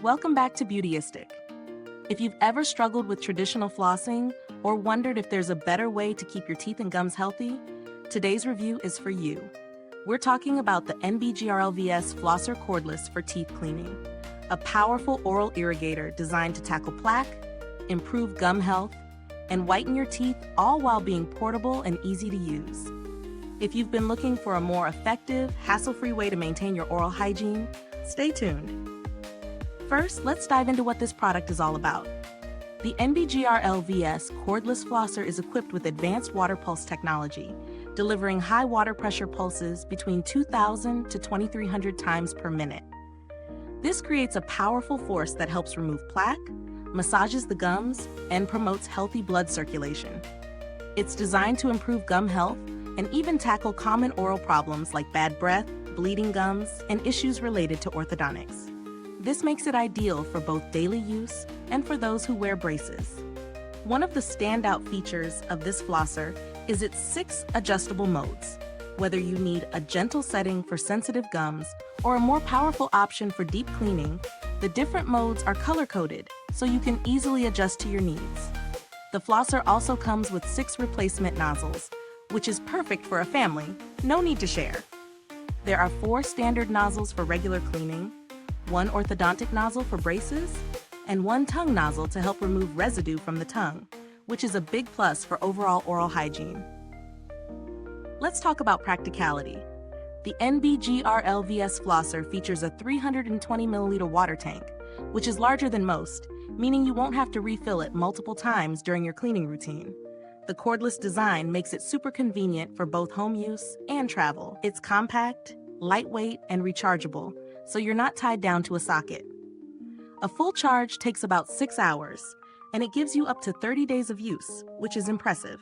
Welcome back to Beautyistic. If you've ever struggled with traditional flossing or wondered if there's a better way to keep your teeth and gums healthy, today's review is for you. We're talking about the NBGRLVS Flosser Cordless for teeth cleaning, a powerful oral irrigator designed to tackle plaque, improve gum health, and whiten your teeth, all while being portable and easy to use. If you've been looking for a more effective, hassle-free way to maintain your oral hygiene, stay tuned. First, let's dive into what this product is all about. The NBGRLVS Cordless Flosser is equipped with advanced water pulse technology, delivering high water pressure pulses between 2,000 to 2,300 times per minute. This creates a powerful force that helps remove plaque, massages the gums, and promotes healthy blood circulation. It's designed to improve gum health and even tackle common oral problems like bad breath, bleeding gums, and issues related to orthodontics. This makes it ideal for both daily use and for those who wear braces. One of the standout features of this flosser is its 6 adjustable modes. Whether you need a gentle setting for sensitive gums or a more powerful option for deep cleaning, the different modes are color-coded, so you can easily adjust to your needs. The flosser also comes with 6 replacement nozzles, which is perfect for a family, no need to share. There are 4 standard nozzles for regular cleaning, 1 orthodontic nozzle for braces, and 1 tongue nozzle to help remove residue from the tongue, which is a big plus for overall oral hygiene. Let's talk about practicality. The NBGRLVS flosser features a 320 milliliter water tank, which is larger than most, meaning you won't have to refill it multiple times during your cleaning routine. The cordless design makes it super convenient for both home use and travel. It's compact, lightweight, and rechargeable, so you're not tied down to a socket. A full charge takes about 6 hours, and it gives you up to 30 days of use, which is impressive.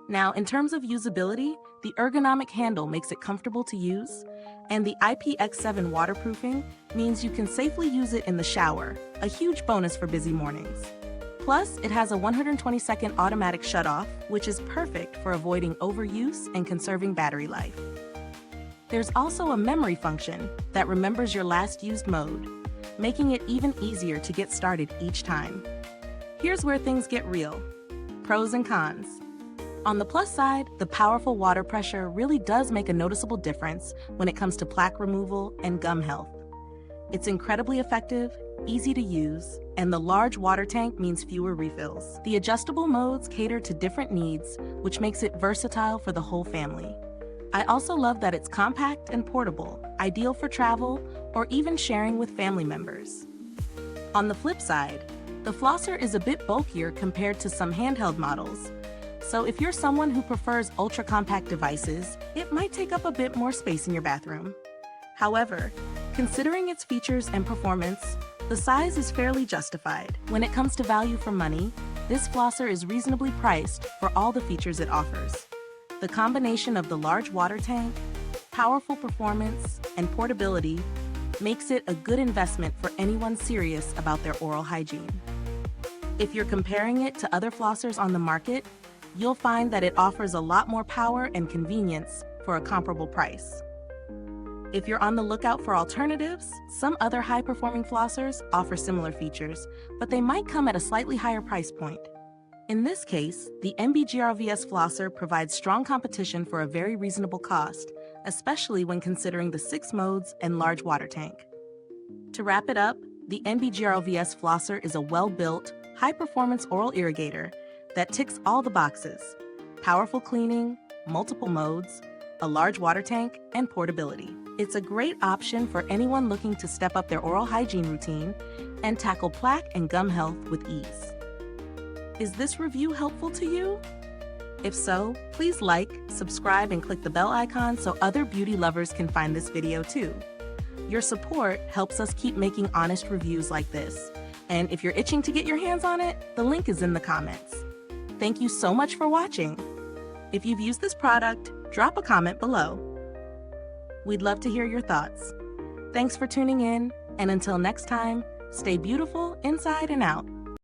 Now, in terms of usability, the ergonomic handle makes it comfortable to use, and the IPX7 waterproofing means you can safely use it in the shower, a huge bonus for busy mornings. Plus, it has a 120-second automatic shutoff, which is perfect for avoiding overuse and conserving battery life. There's also a memory function that remembers your last used mode, making it even easier to get started each time. Here's where things get real. Pros and cons. On the plus side, the powerful water pressure really does make a noticeable difference when it comes to plaque removal and gum health. It's incredibly effective, easy to use, and the large water tank means fewer refills. The adjustable modes cater to different needs, which makes it versatile for the whole family. I also love that it's compact and portable, ideal for travel or even sharing with family members. On the flip side, the flosser is a bit bulkier compared to some handheld models, so if you're someone who prefers ultra-compact devices, it might take up a bit more space in your bathroom. However, considering its features and performance, the size is fairly justified. When it comes to value for money, this flosser is reasonably priced for all the features it offers. The combination of the large water tank, powerful performance, and portability makes it a good investment for anyone serious about their oral hygiene. If you're comparing it to other flossers on the market, you'll find that it offers a lot more power and convenience for a comparable price. If you're on the lookout for alternatives, some other high-performing flossers offer similar features, but they might come at a slightly higher price point. In this case, the NBGRLVS flosser provides strong competition for a very reasonable cost, especially when considering the 6 modes and large water tank. To wrap it up, the NBGRLVS flosser is a well-built, high-performance oral irrigator that ticks all the boxes: powerful cleaning, multiple modes, a large water tank, and portability. It's a great option for anyone looking to step up their oral hygiene routine and tackle plaque and gum health with ease. Is this review helpful to you? If so, please like, subscribe, and click the bell icon so other beauty lovers can find this video too. Your support helps us keep making honest reviews like this. And if you're itching to get your hands on it, the link is in the comments. Thank you so much for watching. If you've used this product, drop a comment below. We'd love to hear your thoughts. Thanks for tuning in, and until next time, stay beautiful inside and out.